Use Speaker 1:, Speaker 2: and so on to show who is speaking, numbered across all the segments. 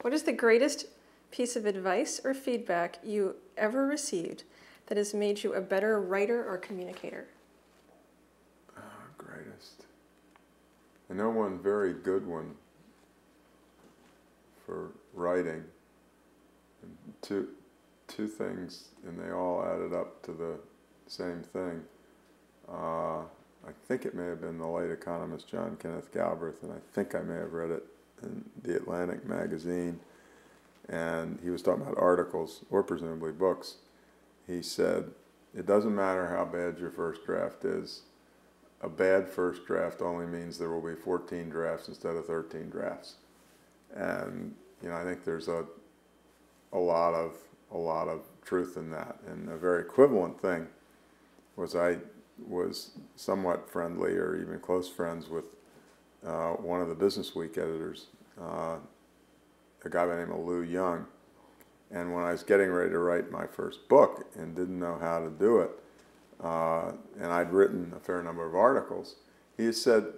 Speaker 1: What is the greatest piece of advice or feedback you ever received that has made you a better writer or communicator?
Speaker 2: Greatest. I know one very good one for writing. Two things, and they all added up to the same thing. I think it may have been the late economist John Kenneth Galbraith, and I think I may have read it in the Atlantic magazine, and he was talking about articles, or presumably books. He said, it doesn't matter how bad your first draft is. A bad first draft only means there will be 14 drafts instead of 13 drafts. And, I think there's a lot of truth in that. And a very equivalent thing was I was somewhat friendly or even close friends with one of the Business Week editors, a guy by the name of Lou Young. And when I was getting ready to write my first book and didn't know how to do it, and I'd written a fair number of articles, he said,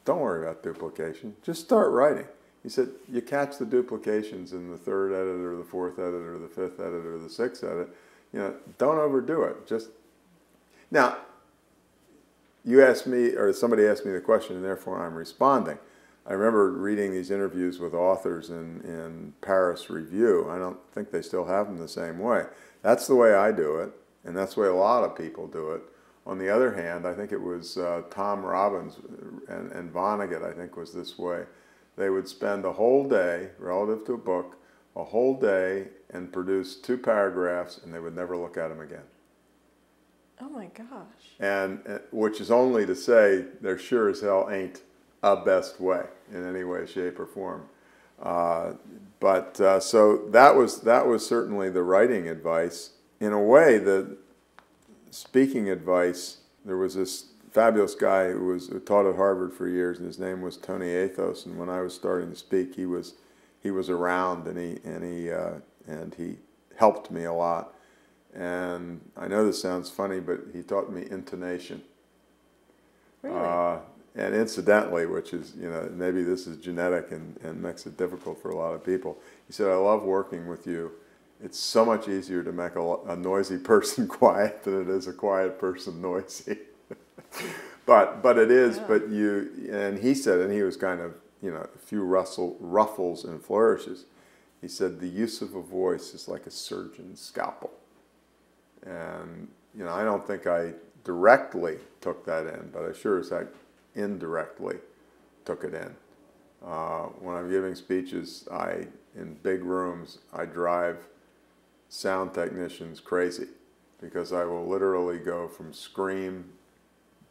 Speaker 2: don't worry about duplication, just start writing. He said, you catch the duplications in the third edit or the fourth edit or the fifth edit or the sixth edit, don't overdo it. Now, you asked me, or somebody asked me the question, and therefore I'm responding. I remember reading these interviews with authors in Paris Review. I don't think they still have them the same way. That's the way I do it, and that's the way a lot of people do it. On the other hand, I think it was Tom Robbins and Vonnegut, I think, was this way. They would spend a whole day, relative to a book, a whole day and produce 2 paragraphs, and they would never look at them again.
Speaker 1: Oh my gosh.
Speaker 2: And which is only to say there sure as hell ain't a best way in any way, shape, or form. So that was certainly the writing advice. In a way, the speaking advice, there was this fabulous guy who taught at Harvard for years, and his name was Tony Athos. And when I was starting to speak, he was around, and he helped me a lot. And I know this sounds funny, but he taught me intonation.
Speaker 1: Really?
Speaker 2: And incidentally, which is, maybe this is genetic and makes it difficult for a lot of people, he said, I love working with you. It's so much easier to make a noisy person quiet than it is a quiet person noisy. but it is, yeah. And he said, and he was kind of, a few ruffles and flourishes. He said, the use of a voice is like a surgeon's scalpel. And, I don't think I directly took that in, but I sure as heck indirectly took it in. When I'm giving speeches, in big rooms, I drive sound technicians crazy because I will literally go from scream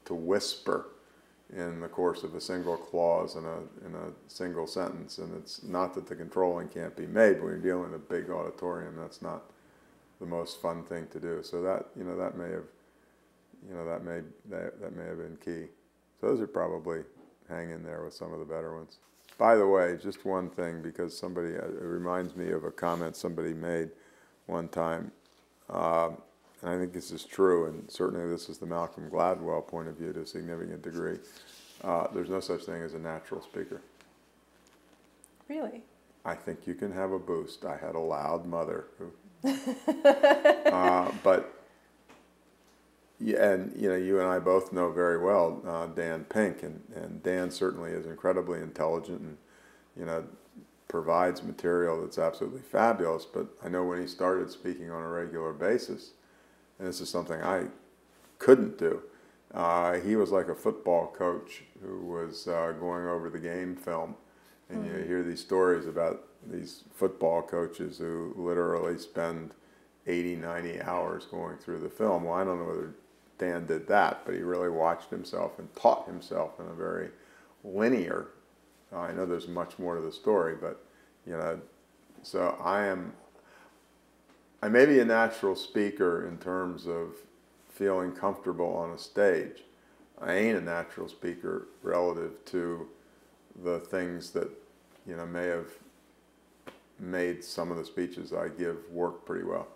Speaker 2: to whisper in the course of a single clause in a single sentence. And it's not that the controlling can't be made, but when you're dealing with a big auditorium, that's not the most fun thing to do. So that may have been key. So those are probably hang in there with some of the better ones. By the way, just one thing, because it reminds me of a comment somebody made one time, and I think this is true, and certainly this is the Malcolm Gladwell point of view to a significant degree. There's no such thing as a natural speaker.
Speaker 1: Really?
Speaker 2: I think you can have a boost. I had a loud mother who you and I both know very well Dan Pink, and Dan certainly is incredibly intelligent and provides material that's absolutely fabulous. But I know when he started speaking on a regular basis, and this is something I couldn't do, he was like a football coach who was going over the game film, and you hear these stories about these football coaches who literally spend 80, 90 hours going through the film. Well, I don't know whether Dan did that, but he really watched himself and taught himself in a very linear, I know there's much more to the story, but, so I may be a natural speaker in terms of feeling comfortable on a stage. I ain't a natural speaker relative to the things that, may have made some of the speeches I give work pretty well.